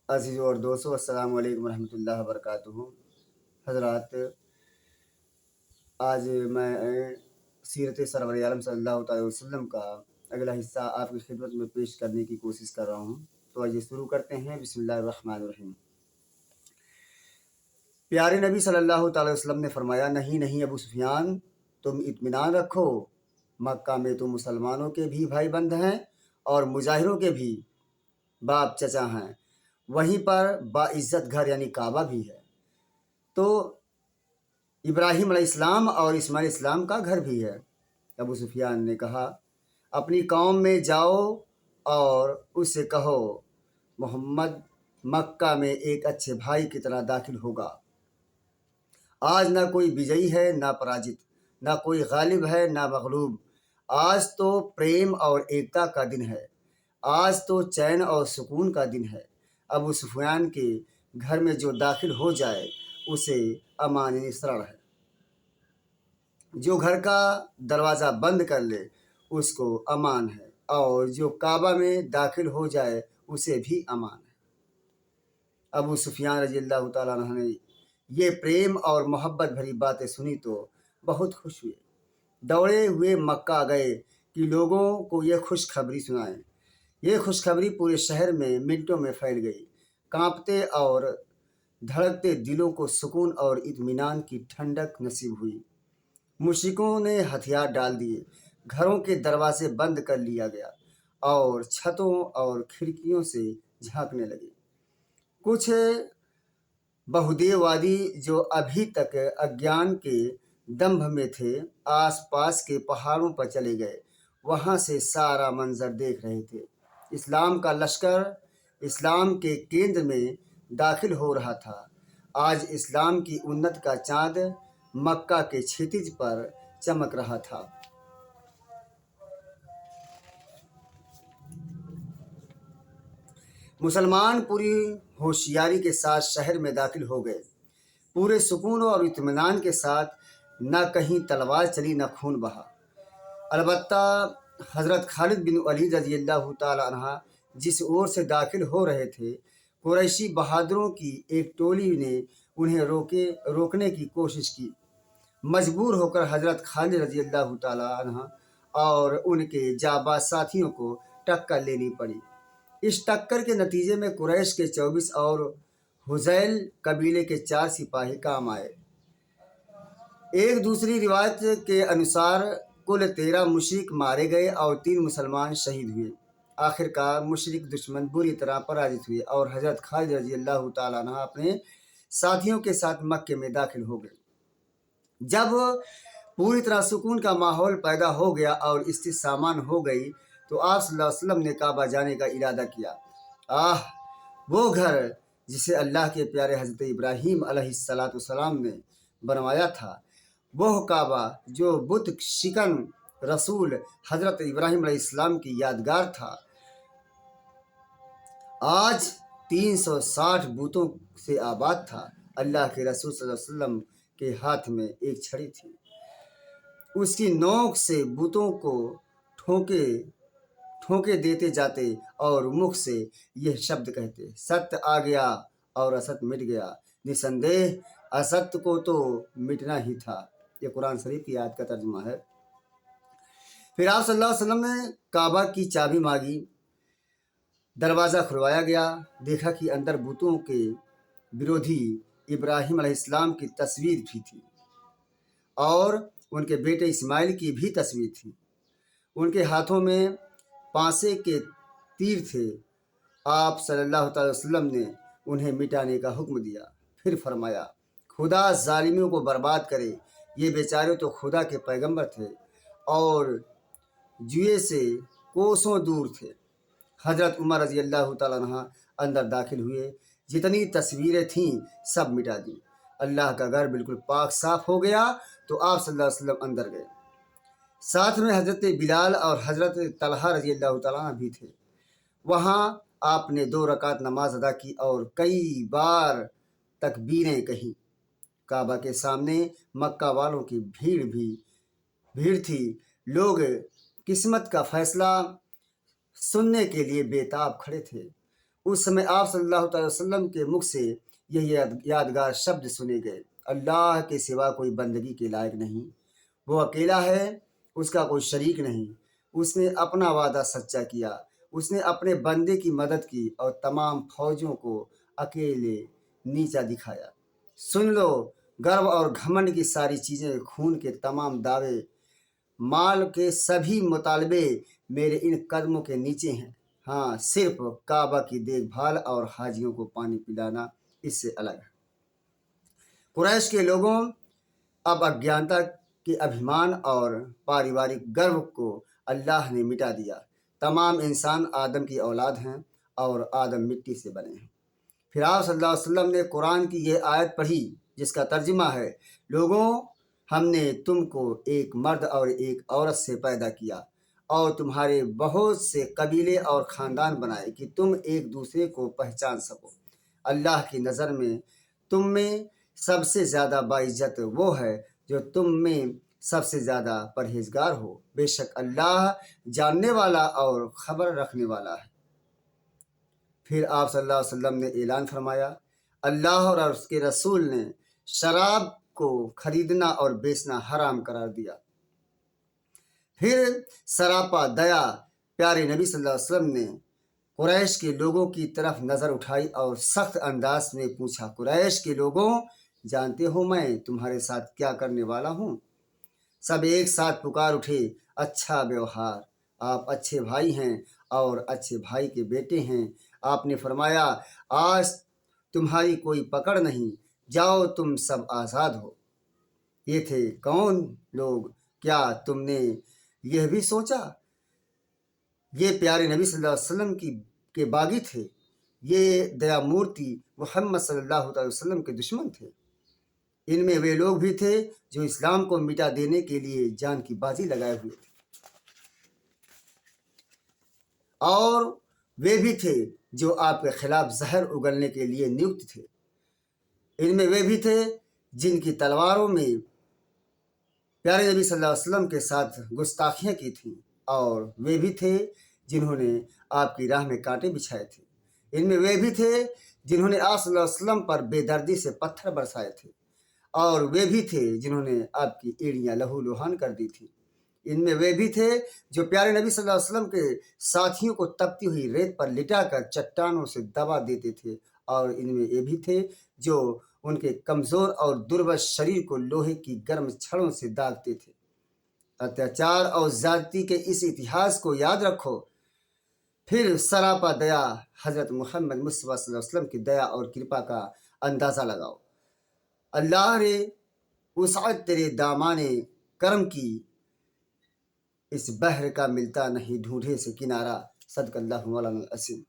عزیز اور دوستو، السلام علیکم ورحمۃ اللہ وبرکاتہ۔ حضرات، آج میں سیرت سرور عالم صلی اللہ تعالی وسلم کا اگلا حصہ آپ کی خدمت میں پیش کرنے کی کوشش کر رہا ہوں۔ تو آئیے شروع کرتے ہیں۔ بسم اللہ الرحمن الرحیم۔ پیارے نبی صلی اللہ تعالی وسلم نے فرمایا، نہیں ابو سفیان، تم اطمینان رکھو، مکہ میں تو مسلمانوں کے بھی بھائی بند ہیں اور مظاہروں کے بھی باپ چچا ہیں، وہیں پر باعزت گھر یعنی کعبہ بھی ہے، تو ابراہیم علیہ السلام اور اسماعیل علیہ السلام کا گھر بھی ہے۔ ابو سفیان نے کہا، اپنی قوم میں جاؤ اور اس سے کہو محمد مکہ میں ایک اچھے بھائی کی طرح داخل ہوگا۔ آج نہ کوئی بجئی ہے نہ پراجت، نہ کوئی غالب ہے نہ مغلوب، آج تو پریم اور ایکتا کا دن ہے، آج تو چین اور سکون کا دن ہے۔ ابو سفیان کے گھر میں جو داخل ہو جائے اسے امان سرڑ ہے، جو گھر کا دروازہ بند کر لے اس کو امان ہے، اور جو کعبہ میں داخل ہو جائے اسے بھی امان ہے۔ ابو سفیان رضی اللہ تعالیٰ عنہ نے یہ پریم اور محبت بھری باتیں سنی تو بہت خوش ہوئے، دوڑے ہوئے مکہ گئے کہ لوگوں کو یہ خوشخبری سنائیں۔ یہ خوشخبری پورے شہر میں منٹوں میں پھیل گئی۔ کانپتے اور دھڑکتے دلوں کو سکون اور اطمینان کی ٹھنڈک نصیب ہوئی۔ مشرکوں نے ہتھیار ڈال دیے، گھروں کے دروازے بند کر لیا گیا اور چھتوں اور کھڑکیوں سے جھانکنے لگے۔ کچھ بہودی وادی جو ابھی تک اگیان کے دمبھ میں تھے، آس پاس کے پہاڑوں پر چلے گئے، وہاں سے سارا منظر دیکھ رہے تھے۔ اسلام کا لشکر اسلام کے کیندر میں داخل ہو رہا تھا۔ آج اسلام کی انت کا چاند مکہ کے چھتج پر چمک رہا تھا۔ مسلمان پوری ہوشیاری کے ساتھ شہر میں داخل ہو گئے، پورے سکون اور اطمینان کے ساتھ، نہ کہیں تلوار چلی نہ خون بہا۔ البتہ حضرت خالد بن ولید رضی اللہ تعالیٰ عنہ جس اور سے داخل ہو رہے تھے، قریشی بہادروں کی ایک ٹولی نے انہیں روکنے کی کوشش کی۔ مجبور ہو کر حضرت خالد رضی اللہ تعالیٰ عنہ اور ان کے جانباز ساتھیوں کو ٹکر لینی پڑی۔ اس ٹکر کے نتیجے میں قریش کے 24 اور حذیل قبیلے کے 4 سپاہی کام آئے۔ ایک دوسری روایت کے انوسار کل 13 مشرک مارے گئے اور 3 مسلمان شہید ہوئے۔ آخر کار مشرک دشمن بری طرح پراجت ہوئے اور حضرت خالد رضی اللہ تعالیٰ عنہ اپنے ساتھیوں کے ساتھ مکے میں داخل ہو گئے۔ جب پوری طرح سکون کا ماحول پیدا ہو گیا اور استحسامان ہو گئی تو آپ صلی اللہ علیہ وسلم نے کعبہ جانے کا ارادہ کیا۔ وہ گھر جسے اللہ کے پیارے حضرت ابراہیم علیہ السلام نے بنوایا تھا، وہ کعبہ جو بت شکن رسول حضرت ابراہیم علیہ السلام کی یادگار تھا، آج 360 بتوں سے آباد تھا۔ اللہ کے رسول صلی اللہ علیہ وسلم کے ہاتھ میں ایک چھڑی تھی، اس کی نوک سے بتوں کو ٹھونکے دیتے جاتے اور مکھ سے یہ شبد کہتے، ست آ گیا اور اسد مٹ گیا، نسندہ اسد کو تو مٹنا ہی تھا۔ یہ قرآن شریف کی آیت کا ترجمہ ہے۔ پھر آپ صلی اللہ علیہ وسلم نے کعبہ کی چابی مانگی، دروازہ کھلوایا گیا، دیکھا کہ اندر بتوں کے برودھی ابراہیم علیہ السلام کی تصویر بھی تھی اور ان کے بیٹے اسماعیل کی بھی تصویر تھی۔ ان کے ہاتھوں میں پانسے کے تیر تھے۔ آپ صلی اللہ تعالی وسلم نے انہیں مٹانے کا حکم دیا، پھر فرمایا، خدا ظالموں کو برباد کرے، یہ بیچارے تو خدا کے پیغمبر تھے اور جوئے سے کوسوں دور تھے۔ حضرت عمر رضی اللہ تعالیٰ عنہ اندر داخل ہوئے، جتنی تصویریں تھیں سب مٹا دیں۔ اللہ کا گھر بالکل پاک صاف ہو گیا تو آپ صلی اللہ علیہ وسلم اندر گئے۔ ساتھ میں حضرت بلال اور حضرت طلحہ رضی اللہ تعالیٰ عنہ بھی تھے۔ وہاں آپ نے 2 رکعت نماز ادا کی اور کئی بار تکبیریں کہیں۔ کعبہ کے سامنے مکہ والوں کی بھیڑ تھی، لوگ قسمت کا فیصلہ سننے کے لیے بے تاب کھڑے تھے۔ اس سمے آپ صلی اللہ تعالی وسلم کے مکھ سے یہ یادگار شبد سنے گئے: اللہ کے سوا کوئی بندگی کے لائق نہیں، وہ اکیلا ہے، اس کا کوئی شریک نہیں، اس نے اپنا وعدہ سچا کیا، اس نے اپنے بندے کی مدد کی اور تمام فوجوں کو اکیلے نیچا دکھایا۔ سن لو، گرو اور گھمنڈ کی ساری چیزیں، خون کے تمام دعوے، مال کے سبھی مطالبے میرے ان قدموں کے نیچے ہیں۔ ہاں، صرف کعبہ کی دیکھ بھال اور حاجیوں کو پانی پلانا اس سے الگ ہے۔ قریش کے لوگوں، اب اگیانتا کے ابھیمان اور پاریوارک گرو کو اللہ نے مٹا دیا۔ تمام انسان آدم کی اولاد ہیں اور آدم مٹی سے بنے ہیں۔ پھر آپ صلی اللہ علیہ وسلم نے قرآن کی یہ آیت پڑھی جس کا ترجمہ ہے: لوگوں، ہم نے تم کو ایک مرد اور ایک عورت سے پیدا کیا اور تمہارے بہت سے قبیلے اور خاندان بنائے کہ تم ایک دوسرے کو پہچان سکو۔ اللہ کی نظر میں تم میں سب سے زیادہ باعزت وہ ہے جو تم میں سب سے زیادہ پرہیزگار ہو۔ بے شک اللہ جاننے والا اور خبر رکھنے والا ہے۔ پھر آپ صلی اللہ علیہ وسلم نے اعلان فرمایا: اللہ اور اس کے رسول نے شراب کو خریدنا اور بیچنا حرام قرار دیا۔ پھر سراپا دیا پیارے نبی صلی اللہ علیہ وسلم نے قریش کے لوگوں کی طرف نظر اٹھائی اور سخت انداز میں پوچھا: قریش کے لوگوں، جانتے ہو میں تمہارے ساتھ کیا کرنے والا ہوں؟ سب ایک ساتھ پکار اٹھے: اچھا بیوہار، آپ اچھے بھائی ہیں اور اچھے بھائی کے بیٹے ہیں۔ آپ نے فرمایا: آج تمہاری کوئی پکڑ نہیں، جاؤ تم سب آزاد ہو۔ یہ تھے کون لوگ؟ کیا تم نے یہ بھی سوچا؟ یہ پیارے نبی صلی اللہ علیہ وسلم کے باغی تھے، یہ دیا مورتی محمد صلی اللہ علیہ وسلم کے دشمن تھے۔ ان میں وہ لوگ بھی تھے جو اسلام کو مٹا دینے کے لیے جان کی بازی لگائے ہوئے تھے، اور وہ بھی تھے جو آپ کے خلاف زہر اگلنے کے لیے نیوکت تھے۔ ان میں وہ بھی تھے جن کی تلواروں میں پیارے نبی صلی اللہ علیہ وسلم کے ساتھ گستاخیاں کی تھیں، اور وہ بھی تھے جنہوں نے آپ کی راہ میں کانٹے بچھائے تھے۔ ان میں وہ بھی تھے جنہوں نے آپ صلی اللہ علیہ وسلم پر بے دردی سے پتھر برسائے تھے، اور وہ بھی تھے جنہوں نے آپ کی ایڑیاں لہو لہان کر دی تھیں۔ ان میں وہ بھی تھے جو پیارے نبی صلی اللہ علیہ وسلم کے ساتھیوں کو تپتی ہوئی ریت پر لٹا کر چٹانوں سے دبا دیتے تھے، اور ان میں یہ بھی تھے جو ان کے کمزور اور دربر شریر کو لوہے کی گرم چھڑوں سے داغتے تھے۔ اتیاچار اور زیادتی کے اس اتہاس کو یاد رکھو، پھر سراپا دیا حضرت محمد مصطفیٰ صلی اللہ علیہ وسلم کی دیا اور کرپا کا اندازہ لگاؤ۔ اللہ نے وسعت تیرے دامان کرم کی، اس بحر کا ملتا نہیں ڈھونڈے سے کنارہ۔ صدق اللہ مولانا العظیم۔